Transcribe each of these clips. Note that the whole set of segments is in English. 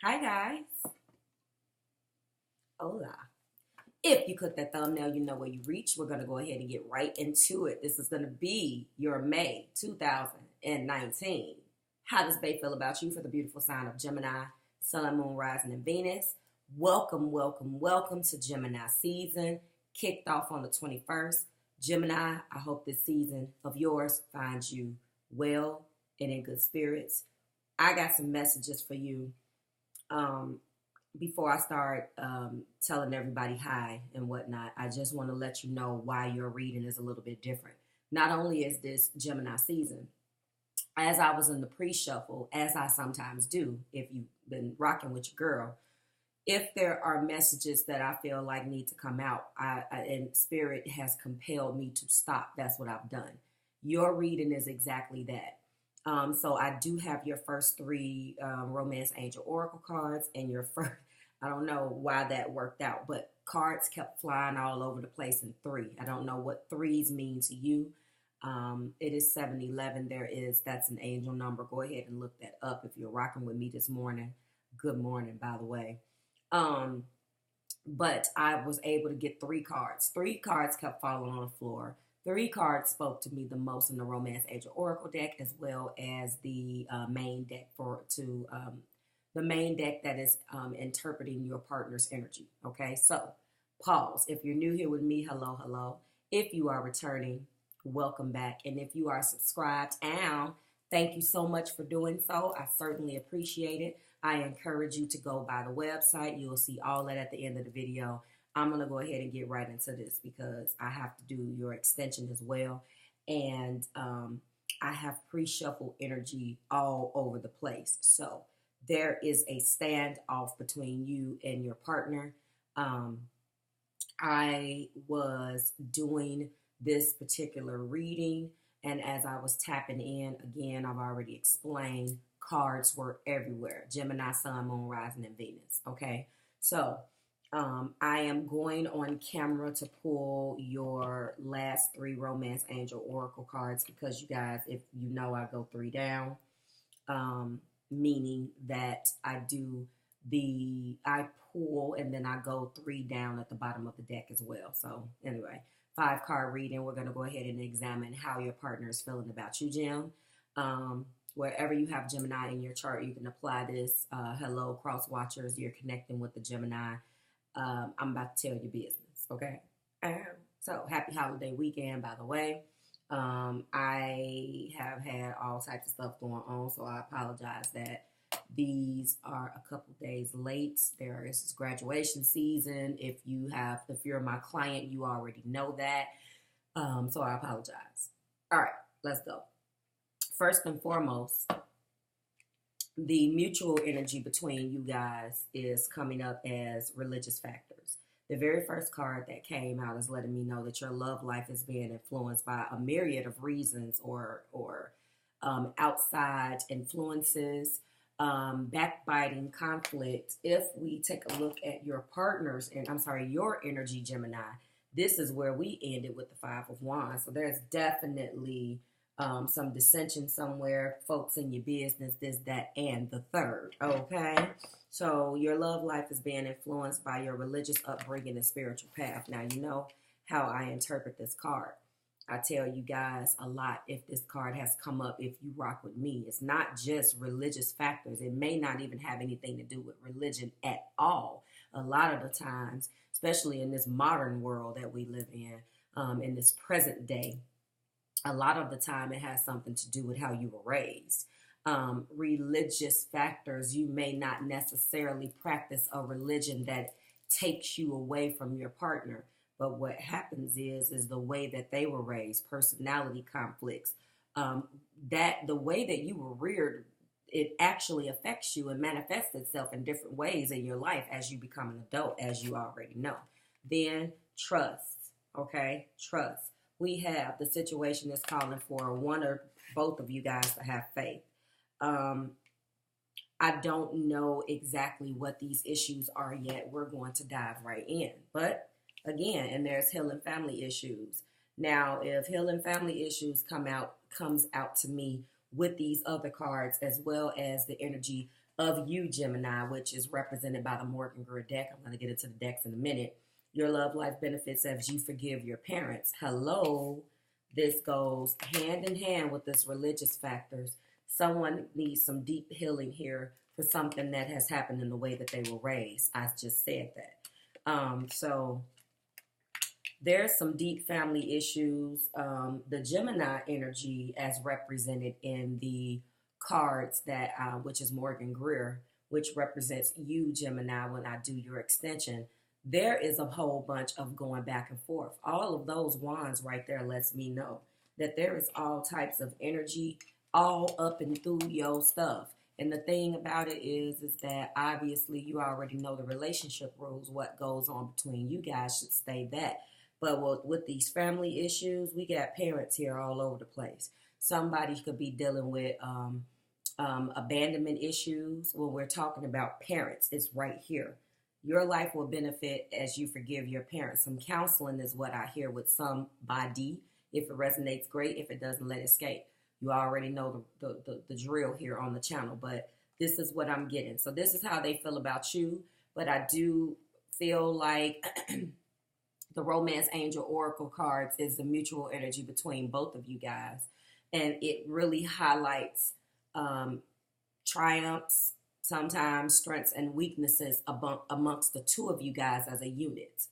Hi guys. Hola. If you click that thumbnail, you know where you reach. We're going to go ahead and get right into it. This is going to be your May 2019. How does Bae feel about you for the beautiful sign of Gemini, Sun, Moon, Rising, and Venus? Welcome, welcome, welcome to Gemini season. Kicked off on the 21st. Gemini, I hope this season of yours finds you well and in good spirits. I got some messages for you. Before I start telling everybody hi and whatnot, I just want to let you know why your reading is a little bit different. Not only is this Gemini season, as I was in the pre-shuffle, as I sometimes do, if you've been rocking with your girl, if there are messages that I feel like need to come out, and Spirit has compelled me to stop, that's what I've done. Your reading is exactly that. So I do have your first three Romance Angel Oracle cards and your first, I don't know why that worked out, but cards kept flying all over the place in three. I don't know what threes mean to you. It is 711. That's an angel number. Go ahead and look that up if you're rocking with me this morning. Good morning, by the way. But I was able to get three cards. Three cards kept falling on the floor. Three cards spoke to me the most in the Romance Angel Oracle deck, as well as the main deck the main deck that is interpreting your partner's energy. Okay, so pause. If you're new here with me, hello, hello. If you are returning, welcome back. And if you are subscribed, thank you so much for doing so. I certainly appreciate it. I encourage you to go by the website. You'll see all that at the end of the video. I'm going to go ahead and get right into this because I have to do your extension as well. And I have pre-shuffle energy all over the place. So there is a standoff between you and your partner. I was doing this particular reading, and as I was tapping in, again, I've already explained, cards were everywhere. Gemini, Sun, Moon, Rising, and Venus. Okay, so I am going on camera to pull your last three Romance Angel Oracle cards because you guys, if you know, I go three down, meaning that I pull and then I go three down at the bottom of the deck as well. So anyway, 5-card reading. We're going to go ahead and examine how your partner is feeling about you, Gem. Wherever you have Gemini in your chart, you can apply this. Hello, cross watchers. You're connecting with the Gemini. I'm about to tell you business, okay? So happy holiday weekend, by the way. I have had all types of stuff going on, so I apologize that these are a couple days late. There is graduation season. If you're my client, you already know that. So I apologize. All right, let's go. First and foremost, the mutual energy between you guys is coming up as religious factors. The very first card that came out is letting me know that your love life is being influenced by a myriad of reasons or outside influences, backbiting, conflict. If we take a look at your partner's, your energy, Gemini, this is where we ended with the 5 of Wands. So there's definitely some dissension somewhere, folks in your business, this, that, and the third, okay? So your love life is being influenced by your religious upbringing and spiritual path. Now, you know how I interpret this card. I tell you guys a lot if this card has come up, if you rock with me. It's not just religious factors. It may not even have anything to do with religion at all. A lot of the times, especially in this modern world that we live in this present day, a lot of the time it has something to do with how you were raised. Religious factors, you may not necessarily practice a religion that takes you away from your partner. But what happens is the way that they were raised, personality conflicts, that the way that you were reared, it actually affects you and manifests itself in different ways in your life as you become an adult, as you already know. Then trust, okay? Trust. We have the situation that's calling for one or both of you guys to have faith. I don't know exactly what these issues are yet. We're going to dive right in. But again, and there's healing family issues. Now, if healing family issues comes out to me with these other cards, as well as the energy of you, Gemini, which is represented by the Morgan Greer deck. I'm going to get into the decks in a minute. Your love life benefits as you forgive your parents. Hello. This goes hand in hand with this religious factors. Someone needs some deep healing here for something that has happened in the way that they were raised. I just said that. So there's some deep family issues. The Gemini energy as represented in the cards that, which is Morgan Greer, which represents you, Gemini, when I do your extension. There is a whole bunch of going back and forth. All of those wands right there lets me know that there is all types of energy all up and through your stuff. And the thing about it is that obviously you already know the relationship rules. What goes on between you guys should stay that. But with these family issues, we got parents here all over the place. Somebody could be dealing with abandonment issues. When we're talking about parents, it's right here. Your life will benefit as you forgive your parents. Some counseling is what I hear with somebody. If it resonates, great. If it doesn't, let it escape. You already know the drill here on the channel, but this is what I'm getting. So this is how they feel about you. But I do feel like the Romance Angel Oracle cards is the mutual energy between both of you guys. And it really highlights triumphs, sometimes strengths and weaknesses amongst the two of you guys as a unit.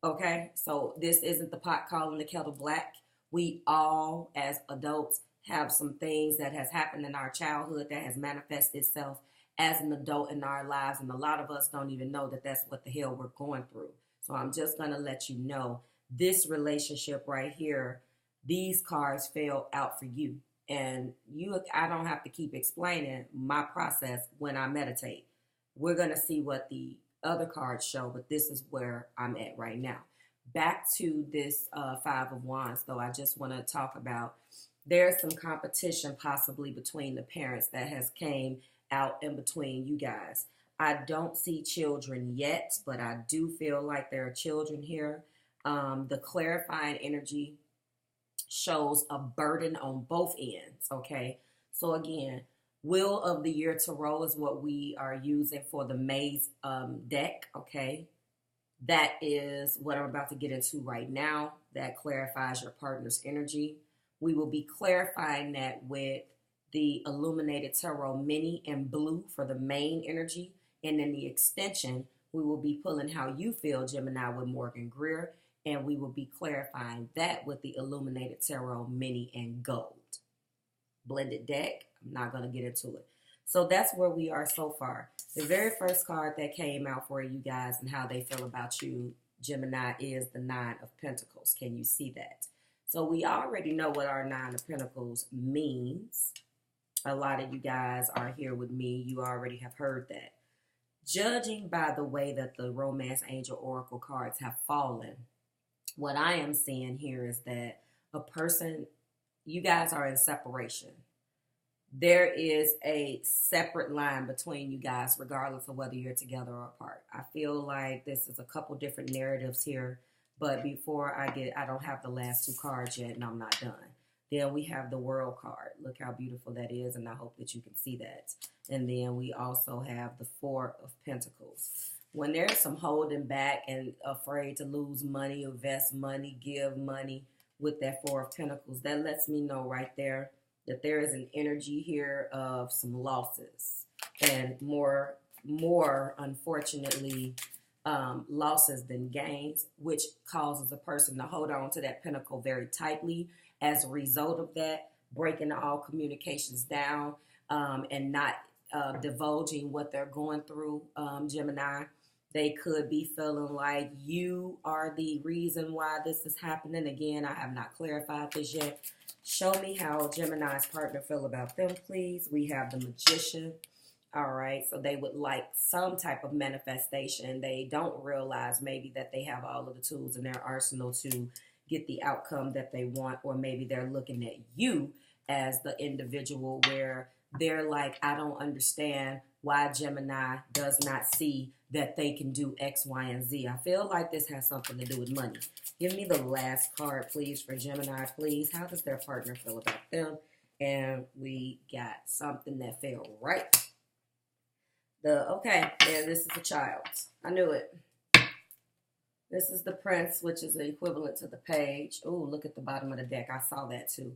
Okay, so this isn't the pot calling the kettle black. We all, as adults, have some things that has happened in our childhood that has manifested itself as an adult in our lives. And a lot of us don't even know that that's what the hell we're going through. So I'm just going to let you know this relationship right here, these cards fell out for you. And I don't have to keep explaining my process when I meditate. We're going to see what the other cards show, but this is where I'm at right now. Back to this Five of Wands, though, I just want to talk about there's some competition possibly between the parents that has came out in between you guys. I don't see children yet, but I do feel like there are children here. The clarifying energy shows a burden on both ends, okay? So again, Wheel of the Year Tarot is what we are using for the Maze deck, okay? That is what I'm about to get into right now. That clarifies your partner's energy. We will be clarifying that with the Illuminated Tarot Mini in blue for the main energy. And in the extension, we will be pulling how you feel, Gemini, with Morgan Greer. And we will be clarifying that with the Illuminated Tarot Mini in gold. Blended deck. I'm not going to get into it. So that's where we are so far. The very first card that came out for you guys and how they feel about you, Gemini, is the Nine of Pentacles. Can you see that? So we already know what our Nine of Pentacles means. A lot of you guys are here with me. You already have heard that. Judging by the way that the Romance Angel Oracle cards have fallen, what I am seeing here is that a person, you guys are in separation. There is a separate line between you guys, regardless of whether you're together or apart. I feel like this is a couple different narratives here, but before I don't have the last two cards yet, and I'm not done. Then we have the World card. Look how beautiful that is, and I hope that you can see that. And then we also have the Four of Pentacles. When there's some holding back and afraid to lose money, invest money, give money with that Four of Pentacles, that lets me know right there that there is an energy here of some losses. And more unfortunately, losses than gains, which causes a person to hold on to that pentacle very tightly. As a result of that, breaking all communications down and not divulging what they're going through, Gemini. They could be feeling like you are the reason why this is happening. Again, I have not clarified this yet. Show me how Gemini's partner feel about them, please. We have the Magician. All right, so they would like some type of manifestation. They don't realize maybe that they have all of the tools in their arsenal to get the outcome that they want, or maybe they're looking at you as the individual where they're like, I don't understand why Gemini does not see that they can do X, Y, and Z. I feel like this has something to do with money. Give me the last card, please, for Gemini, please. How does their partner feel about them? And we got something that fell right. Okay, yeah, this is a child. I knew it. This is the Prince, which is the equivalent to the Page. Oh, look at the bottom of the deck. I saw that too.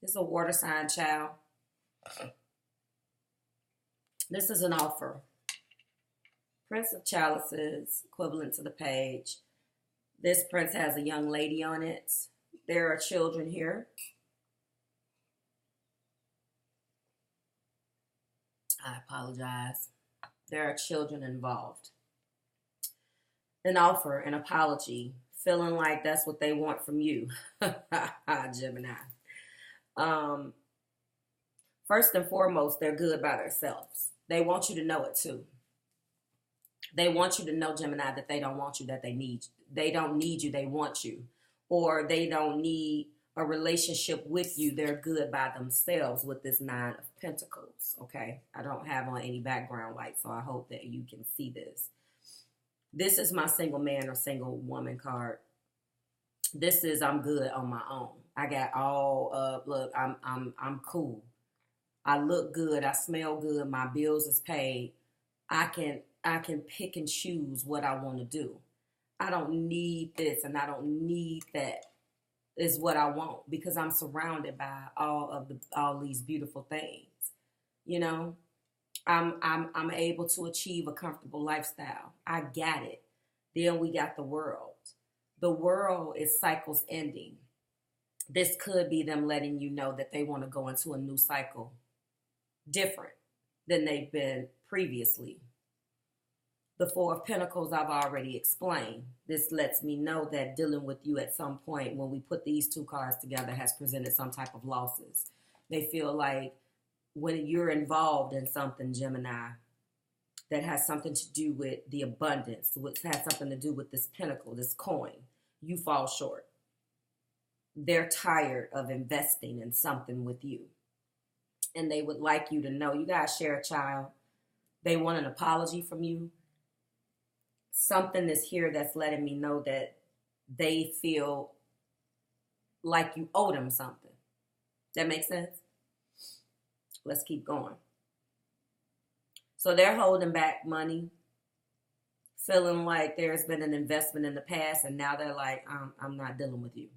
This is a water sign child. This is an offer. Prince of Chalices, equivalent to the Page. This Prince has a young lady on it. There are children here. I apologize. There are children involved. An offer, an apology, feeling like that's what they want from you, Gemini. First and foremost, they're good by themselves. They want you to know it too. They want you to know, Gemini, that they don't want you, that they need you. They don't need you, they want you. Or they don't need a relationship with you. They're good by themselves with this Nine of Pentacles, okay? I don't have on any background light, so I hope that you can see this. This is my single man or single woman card. This is I'm good on my own. I got all look, I'm cool. I look good, I smell good, my bills is paid. I can pick and choose what I want to do. I don't need this and I don't need that is what I want because I'm surrounded by all these beautiful things. You know, I'm able to achieve a comfortable lifestyle. I got it. Then we got the world. The world is cycles ending. This could be them letting you know that they want to go into a new cycle different than they've been previously. The Four of Pentacles I've already explained. This lets me know that dealing with you at some point when we put these two cards together has presented some type of losses. They feel like when you're involved in something, Gemini, that has something to do with the abundance, which has something to do with this pentacle, this coin, you fall short. They're tired of investing in something with you. And they would like you to know, you guys share a child. They want an apology from you. Something is here that's letting me know that they feel like you owe them something. That makes sense? Let's keep going. So they're holding back money, feeling like there's been an investment in the past, and now they're like, I'm not dealing with you.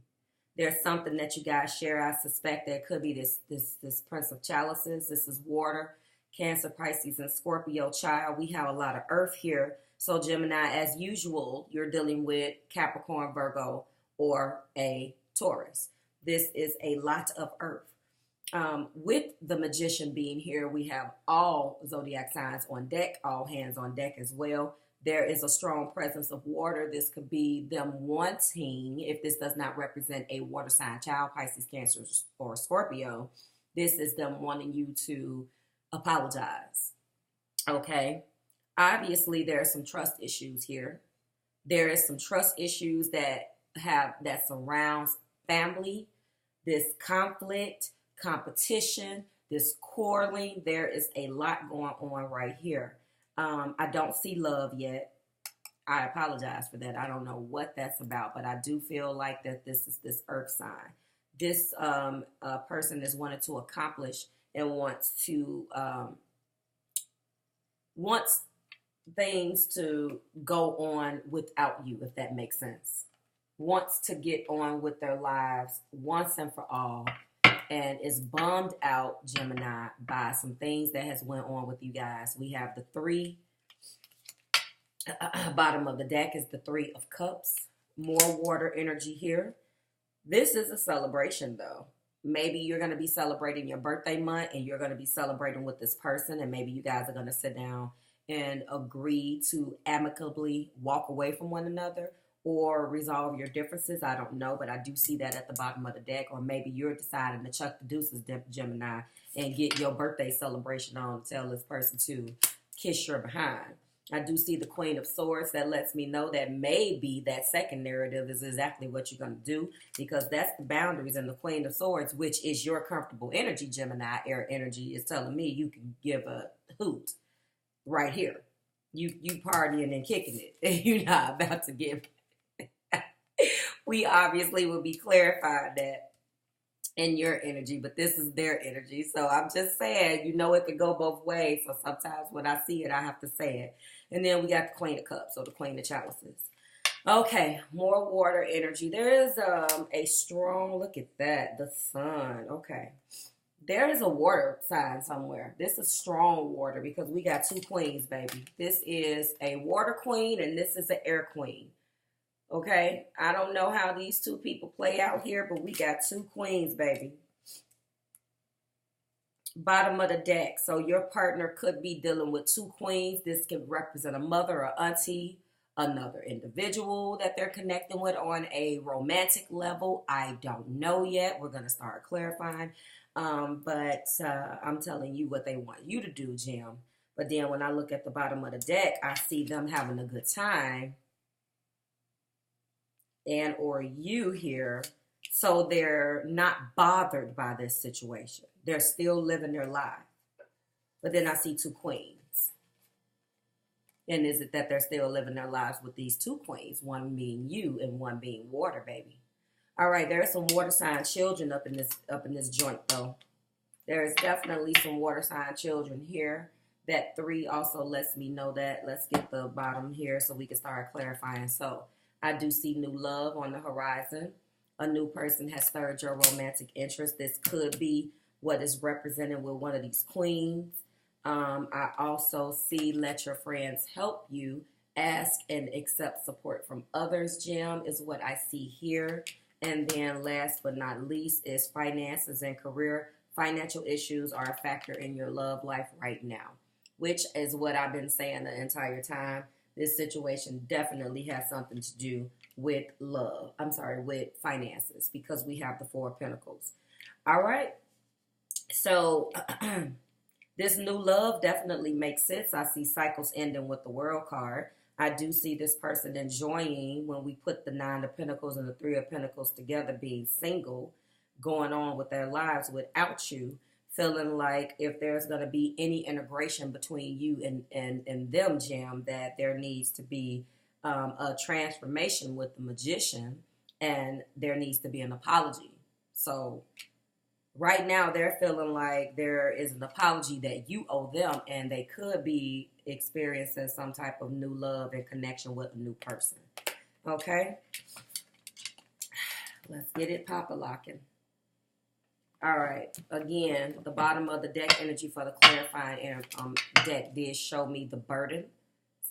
There's something that you guys share. I suspect there could be this Prince of Chalices. This is water, Cancer, Pisces, and Scorpio child. We have a lot of earth here. So Gemini, as usual, you're dealing with Capricorn, Virgo, or a Taurus. This is a lot of earth. With the Magician being here, we have all zodiac signs on deck, all hands on deck as well. There is a strong presence of water. This could be them wanting, if this does not represent a water sign child, Pisces, Cancer, or Scorpio, this is them wanting you to apologize. Okay? Obviously, there are some trust issues here. There is some trust issues that surrounds family, this conflict, competition, this quarreling. There is a lot going on right here. I don't see love yet. I apologize for that. I don't know what that's about, but I do feel like that this is this earth sign. This person is wanting to accomplish and wants things to go on without you, if that makes sense. Wants to get on with their lives once and for all, and is bummed out, Gemini, by some things that has went on with you guys. We have the three. Bottom of the deck is the Three of Cups. More water energy here. This is a celebration, though. Maybe you're going to be celebrating your birthday month, and you're going to be celebrating with this person, and maybe you guys are going to sit down and agree to amicably walk away from one another or resolve your differences. I don't know, but I do see that at the bottom of the deck. Or maybe you're deciding to chuck the deuces, Gemini, and get your birthday celebration on to tell this person to kiss your behind. I do see the Queen of Swords. That lets me know that maybe that second narrative is exactly what you're going to do, because that's the boundaries. And the Queen of Swords, which is your comfortable energy, Gemini, air energy, is telling me you can give a hoot right here. You partying and kicking it, and you're not about to give. We obviously will be clarified that in your energy, but this is their energy. So I'm just saying, it could go both ways. So sometimes when I see it, I have to say it. And then we got the Queen of Cups, or the Queen of Chalices. Okay, more water energy. There is a strong, look at that, the sun. Okay. There is a water sign somewhere. This is strong water because we got two queens, baby. This is a water queen and this is an air queen. Okay? I don't know how these two people play out here, but we got two queens, baby. Bottom of the deck. So your partner could be dealing with two queens. This could represent a mother or auntie, another individual that they're connecting with on a romantic level. I don't know yet. We're going to start clarifying. But I'm telling you what they want you to do, Jim. But then when I look at the bottom of the deck, I see them having a good time. And or you here. So they're not bothered by this situation. They're still living their life. But then I see two queens. And is it that they're still living their lives with these two queens? One being you and one being water, baby. All right, there's some water sign children up in this joint, though. There is definitely some water sign children here. That 3 also lets me know that. Let's get the bottom here so we can start clarifying. So I do see new love on the horizon. A new person has stirred your romantic interest. This could be what is represented with one of these queens. I also see let your friends help you. Ask and accept support from others, Jim, is what I see here. And then last but not least is finances and career. Financial issues are a factor in your love life right now, which is what I've been saying the entire time. This situation definitely has something to do with love. I'm sorry, with finances, because we have the 4 of Pentacles. All right. So this new love definitely makes sense. I see cycles ending with the World card. I do see this person enjoying when we put the 9 of Pentacles and the 3 of Pentacles together, being single, going on with their lives without you, feeling like if there's going to be any integration between you and them, Jim, that there needs to be a transformation with the Magician, and there needs to be an apology. So right now they're feeling like there is an apology that you owe them, and they could be experiencing some type of new love and connection with a new person. Okay? Let's get it pop-a-locking. All right. Again, the bottom of the deck energy for the clarifying deck did show me the burden.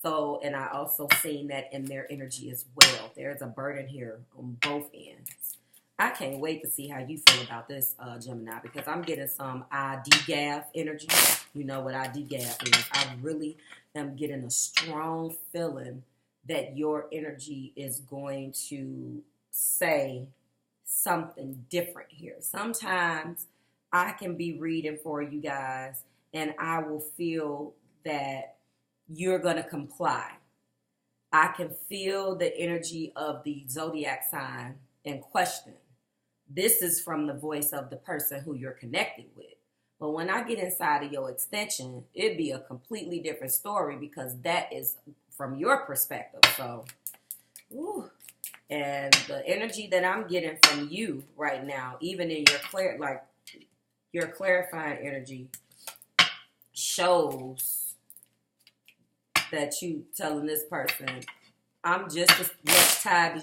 So, and I also seen that in their energy as well. There's a burden here on both ends. I can't wait to see how you feel about this, Gemini, because I'm getting some IDGAF energy. You know what IDGAF is. I really am getting a strong feeling that your energy is going to say something different here. Sometimes I can be reading for you guys and I will feel that you're going to comply. I can feel the energy of the zodiac sign in question. This is from the voice of the person who you're connected with. But when I get inside of your extension, it'd be a completely different story because that is from your perspective. So, ooh. And the energy that I'm getting from you right now, even in your clarifying energy, shows that you telling this person, I'm just as much tied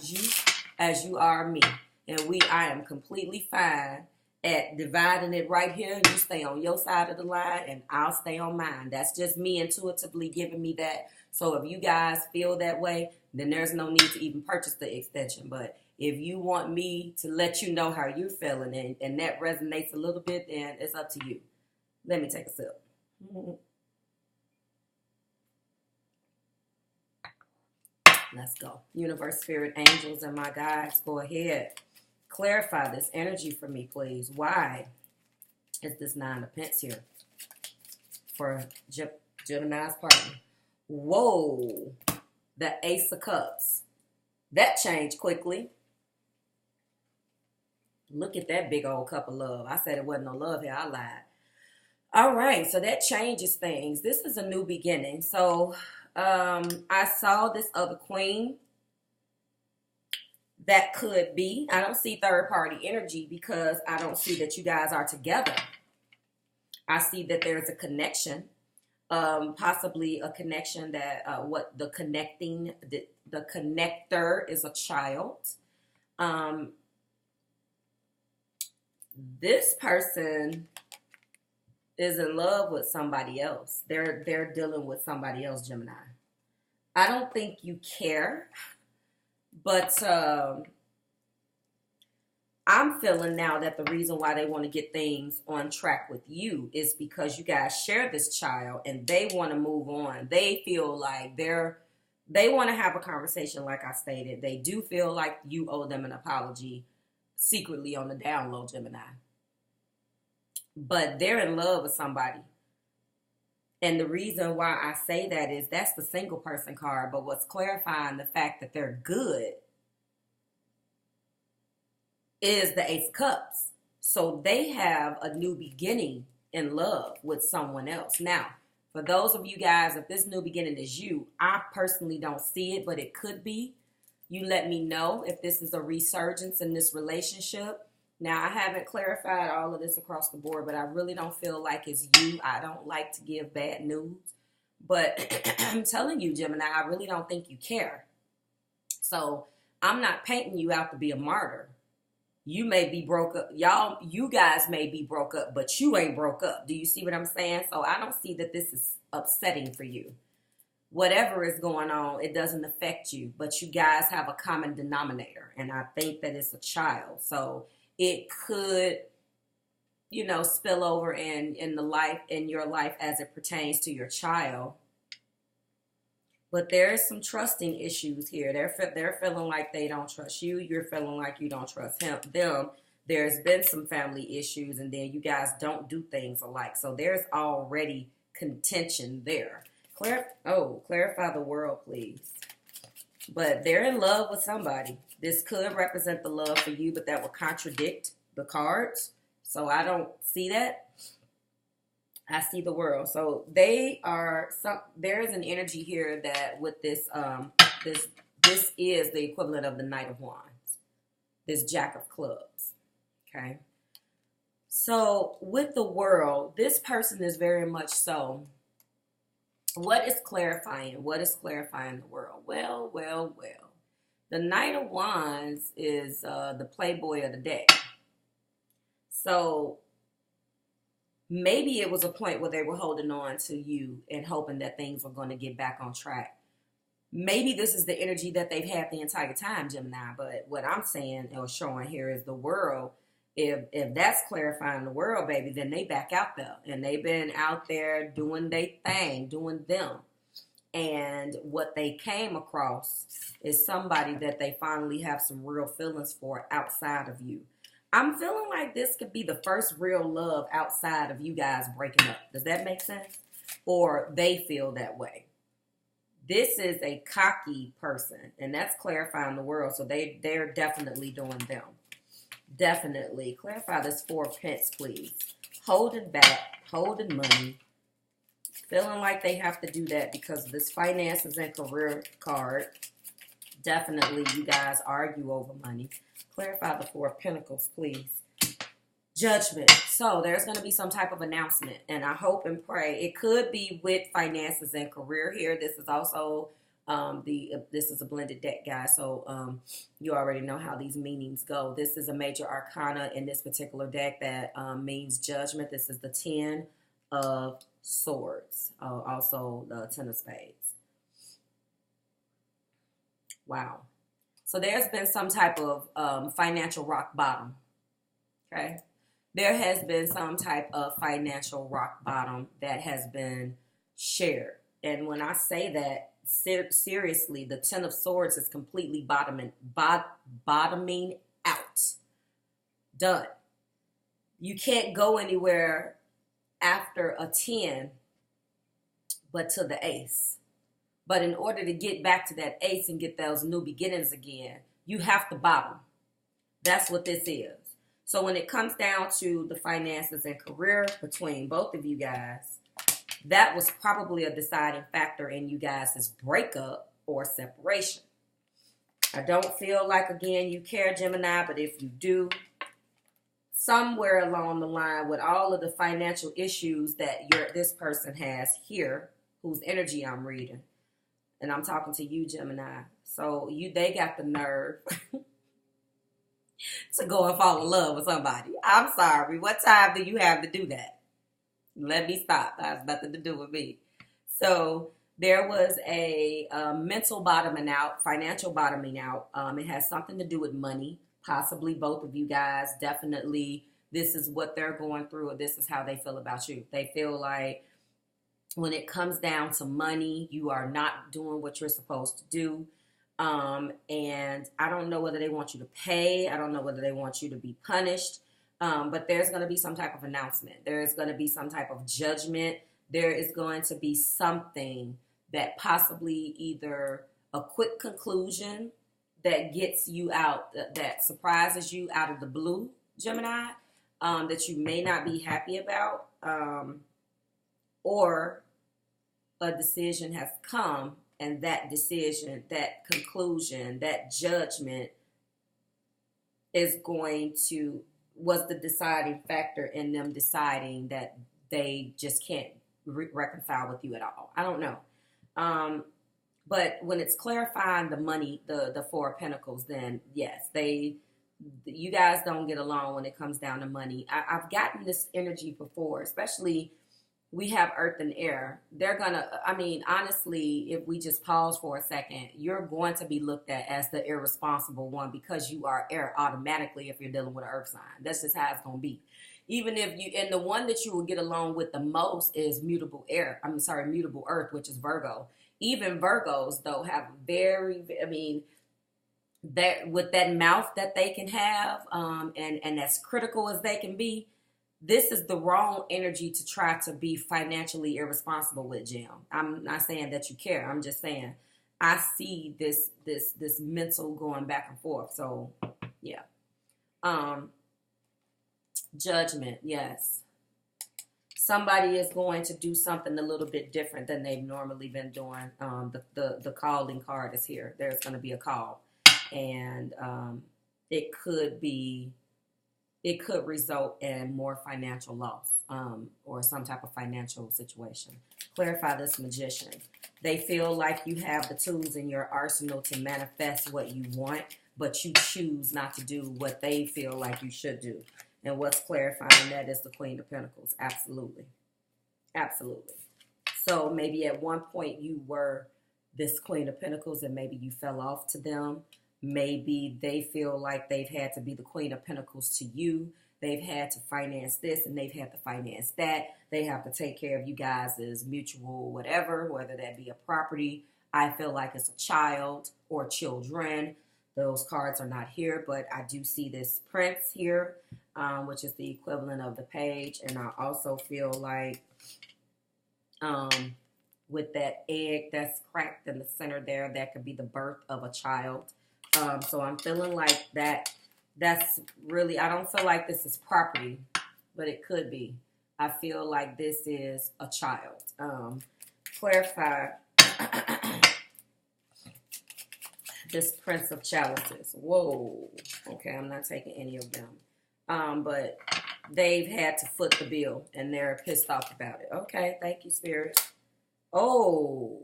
as you are me. And I am completely fine at dividing it right here. You stay on your side of the line and I'll stay on mine. That's just me intuitively giving me that. So if you guys feel that way, then there's no need to even purchase the extension. But if you want me to let you know how you're feeling and that resonates a little bit, then it's up to you. Let me take a sip. Let's go. Universe, spirit, angels, and my guides, go ahead. Clarify this energy for me, please. Why is this 9 of Pentacles here for Gemini's partner? Whoa. The Ace of Cups. That changed quickly. Look at that big old cup of love. I said it wasn't no love here. I lied. All right. So that changes things. This is a new beginning. So I saw this other queen That could be. I don't see third party energy because I don't see that you guys are together. I see that there's a connection, possibly a connection that the connector is a child. This person is in love with somebody else. They're dealing with somebody else, Gemini. I don't think you care, but I'm feeling now that the reason why they want to get things on track with you is because you guys share this child and they want to move on. They feel like they want to have a conversation, like I stated. They do feel like you owe them an apology secretly on the down low, Gemini. But they're in love with somebody. And the reason why I say that is that's the single person card. But what's clarifying the fact that they're good is the Ace of Cups. So they have a new beginning in love with someone else. Now, for those of you guys, if this new beginning is you, I personally don't see it, but it could be. You let me know if this is a resurgence in this relationship. Now, I haven't clarified all of this across the board, but I really don't feel like it's you. I don't like to give bad news. But I'm telling you, Gemini, I really don't think you care. So I'm not painting you out to be a martyr. You may be broke up. You guys may be broke up, but you ain't broke up. Do you see what I'm saying? So I don't see that this is upsetting for you. Whatever is going on, it doesn't affect you, but you guys have a common denominator. And I think that it's a child. So it could, spill over in your life as it pertains to your child. But there is some trusting issues here. They're feeling like they don't trust you. You're feeling like you don't trust them. There's been some family issues, and then you guys don't do things alike. So there's already contention there. Clarify the world, please. But they're in love with somebody. This could represent the love for you, but that would contradict the cards. So I don't see that. I see the world. So there's an energy here that with this this is the equivalent of the Knight of Wands. This Jack of Clubs. Okay. So with the world, this person is very much so. What is clarifying? What is clarifying the world? Well. The Knight of Wands is the playboy of the deck. So maybe it was a point where they were holding on to you and hoping that things were going to get back on track. Maybe this is the energy that they've had the entire time, Gemini. But what I'm saying or showing here is the world. If that's clarifying the world, baby, then they back out there. And they've been out there doing their thing, doing them. And what they came across is somebody that they finally have some real feelings for outside of you. I'm feeling like this could be the first real love outside of you guys breaking up. Does that make sense? Or they feel that way. This is a cocky person, and that's clarifying the world. So they're definitely doing them. Definitely. Clarify this 4 of Pentacles, please. Holding back, holding money. Feeling like they have to do that because of this finances and career card. Definitely you guys argue over money. Clarify the 4 of Pentacles, please. Judgment. So there's going to be some type of announcement, and I hope and pray. It could be with finances and career here. This is also this is a blended deck, guys. So you already know how these meanings go. This is a major arcana in this particular deck that means judgment. This is the 10 of Swords. Also the 10 of Spades. Wow. So there's been some type of financial rock bottom. Okay. There has been some type of financial rock bottom that has been shared. And when I say that, seriously, the 10 of Swords is completely bottoming out. Done. You can't go anywhere after a 10 but to the ace. But in order to get back to that ace and get those new beginnings again, you have to bottom. That's what this is. So when it comes down to the finances and career between both of you guys, that was probably a deciding factor in you guys' breakup or separation. I don't feel like, again, you care, Gemini, but if you do, somewhere along the line with all of the financial issues that this person has here, whose energy I'm reading, and I'm talking to you, Gemini. So they got the nerve to go and fall in love with somebody. I'm sorry. What time do you have to do that? Let me stop. That has nothing to do with me. So there was a mental bottoming out, financial bottoming out. It has something to do with money. Possibly both of you guys. Definitely this is what they're going through, or this is how they feel about you. They feel like when it comes down to money, you are not doing what you're supposed to do. And I don't know whether they want you to pay. I don't know whether they want you to be punished. But there's going to be some type of announcement. There is going to be some type of judgment. There is going to be something that possibly either a quick conclusion that gets you out, that surprises you out of the blue, Gemini, that you may not be happy about, or a decision has come, and that decision, that conclusion, that judgment was the deciding factor in them deciding that they just can't reconcile with you at all. I don't know. But when it's clarifying the money, the Four of Pentacles, then yes, you guys don't get along when it comes down to money. I've gotten this energy before, especially we have Earth and Air. They're gonna, honestly, if we just pause for a second, you're going to be looked at as the irresponsible one because you are air automatically if you're dealing with an Earth sign. That's just how it's gonna be. Even if and the one that you will get along with the most is mutable Earth, which is Virgo. Even Virgos, though, have that with that mouth that they can have, and as critical as they can be, this is the wrong energy to try to be financially irresponsible with, Jim. I'm not saying that you care. I'm just saying I see this mental going back and forth. So, yeah. Judgment, yes. Somebody is going to do something a little bit different than they've normally been doing. The calling card is here. There's going to be a call, and it could result in more financial loss, or some type of financial situation. Clarify this Magician. They feel like you have the tools in your arsenal to manifest what you want, but you choose not to do what they feel like you should do. And what's clarifying that is the Queen of Pentacles. Absolutely. Absolutely. So maybe at one point you were this Queen of Pentacles and maybe you fell off to them. Maybe they feel like they've had to be the Queen of Pentacles to you. They've had to finance this and they've had to finance that. They have to take care of you guys' mutual whatever, whether that be a property. I feel like it's a child or children. Those cards are not here, but I do see this Prince here, which is the equivalent of the Page. And I also feel like with that egg that's cracked in the center there, that could be the birth of a child. So I'm feeling like that's really, I don't feel like this is property, but it could be. I feel like this is a child. Clarify this Prince of Chalices. Whoa. Okay, I'm not taking any of them. But they've had to foot the bill and they're pissed off about it. Okay, thank you, Spirit. Oh.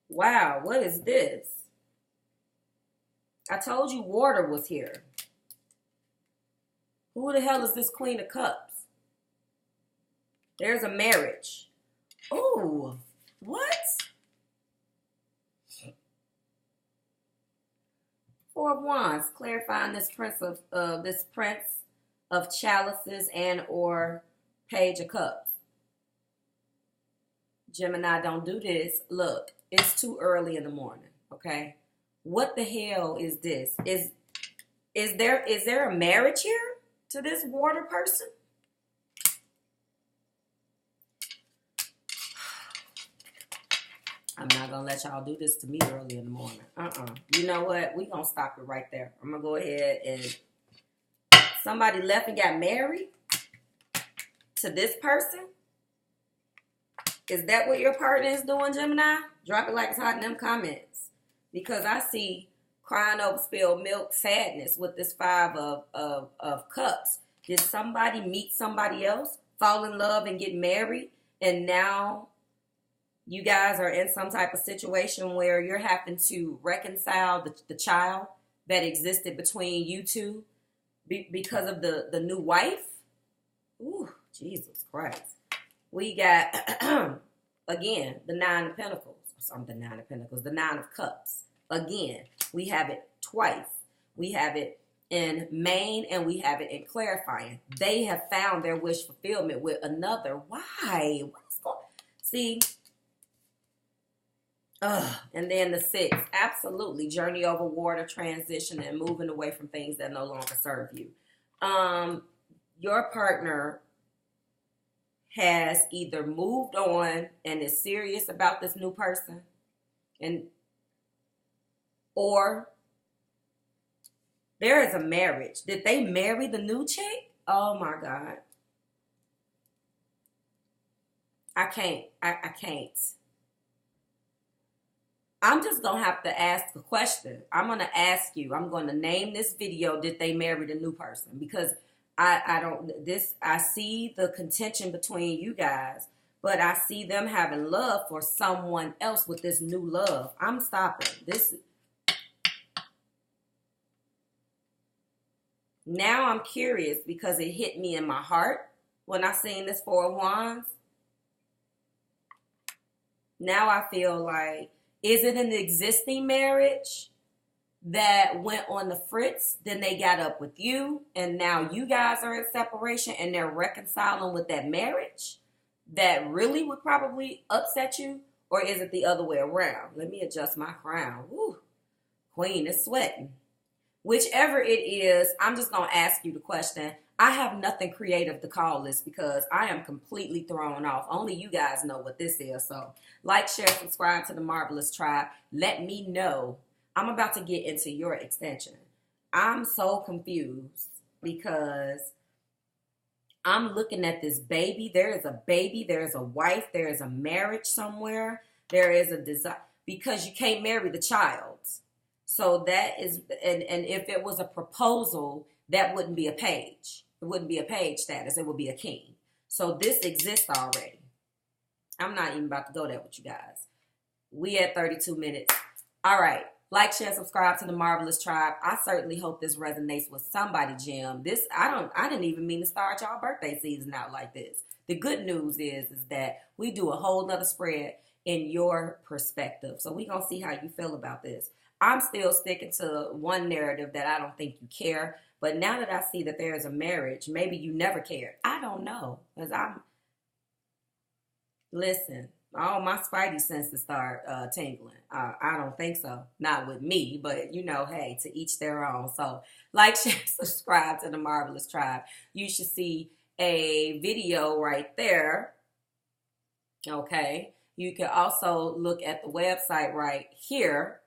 Wow, what is this? I told you water was here. Who the hell is this Queen of Cups? There's a marriage. Oh, what? Four of Wands, clarifying this Prince of Chalices and or Page of Cups. Gemini, don't do this. Look, it's too early in the morning, okay? What the hell is this? Is there a marriage here to this water person? I'm not going to let y'all do this to me early in the morning. You know what? We're going to stop it right there. I'm going to go ahead and... Somebody left and got married to this person? Is that what your partner is doing, Gemini? Drop it like it's hot in them comments. Because I see crying over spilled milk sadness with this five of cups. Did somebody meet somebody else, fall in love and get married, and now you guys are in some type of situation where you're having to reconcile the child that existed between you two because of the new wife? Ooh, Jesus Christ. We got, again, the Nine of Pentacles. The Nine of Pentacles. The Nine of Cups. Again, we have it twice. We have it in main and we have it in clarifying. They have found their wish fulfillment with another. Why? What's going on? See? And then the 6. Absolutely. Journey over water, transition, and moving away from things that no longer serve you. Your partner has either moved on and is serious about this new person, or there is a marriage. Did they marry the new chick? Oh my God. I can't. I'm just going to have to ask a question. I'm going to ask you. I'm going to name this video, did they marry the new person? Because I see the contention between you guys, but I see them having love for someone else with this new love. I'm stopping. Now I'm curious because it hit me in my heart when I seen this Four of Wands. Now I feel like, is it an existing marriage that went on the fritz, then they got up with you, and now you guys are in separation and they're reconciling with that marriage that really would probably upset you? Or is it the other way around? Let me adjust my crown. Woo. Queen is sweating. Whichever it is, I'm just going to ask you the question. I have nothing creative to call this because I am completely thrown off. Only you guys know what this is. So like, share, subscribe to the Marvelous Tribe. Let me know. I'm about to get into your extension. I'm so confused because I'm looking at this baby. There is a baby. There is a wife. There is a marriage somewhere. There is a desire, because you can't marry the child. So that is, and if it was a proposal, that wouldn't be a page. It wouldn't be a page status. It would be a king. So this exists already. I'm not even about to go there with you guys. We at 32 minutes. All right. Like, share, subscribe to the Marvelous Tribe. I certainly hope this resonates with somebody, Jim. I didn't even mean to start y'all birthday season out like this. The good news is that we do a whole nother spread in your perspective. So we're going to see how you feel about this. I'm still sticking to one narrative that I don't think you care. But now that I see that there is a marriage, maybe you never cared. I don't know. Because listen, all my spidey senses start tingling. I don't think so. Not with me, but you know, hey, to each their own. So like, share, subscribe to the Marvelous Tribe. You should see a video right there. Okay. You can also look at the website right here.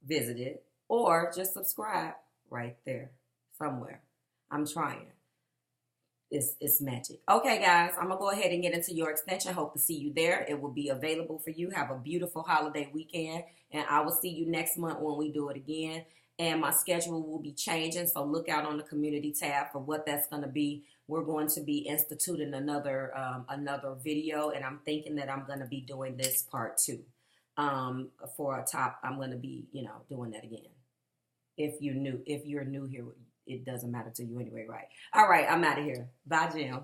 Visit it, or just subscribe right there somewhere. I'm trying. It's magic. Okay, guys, I'm going to go ahead and get into your extension. Hope to see you there. It will be available for you. Have a beautiful holiday weekend, and I will see you next month when we do it again. And my schedule will be changing, so look out on the community tab for what that's going to be. We're going to be instituting another video, and I'm thinking that I'm going to be doing this part 2. For a top, I'm going to be, doing that again. If you're new here, it doesn't matter to you anyway, right? All right, I'm out of here. Bye, Jim.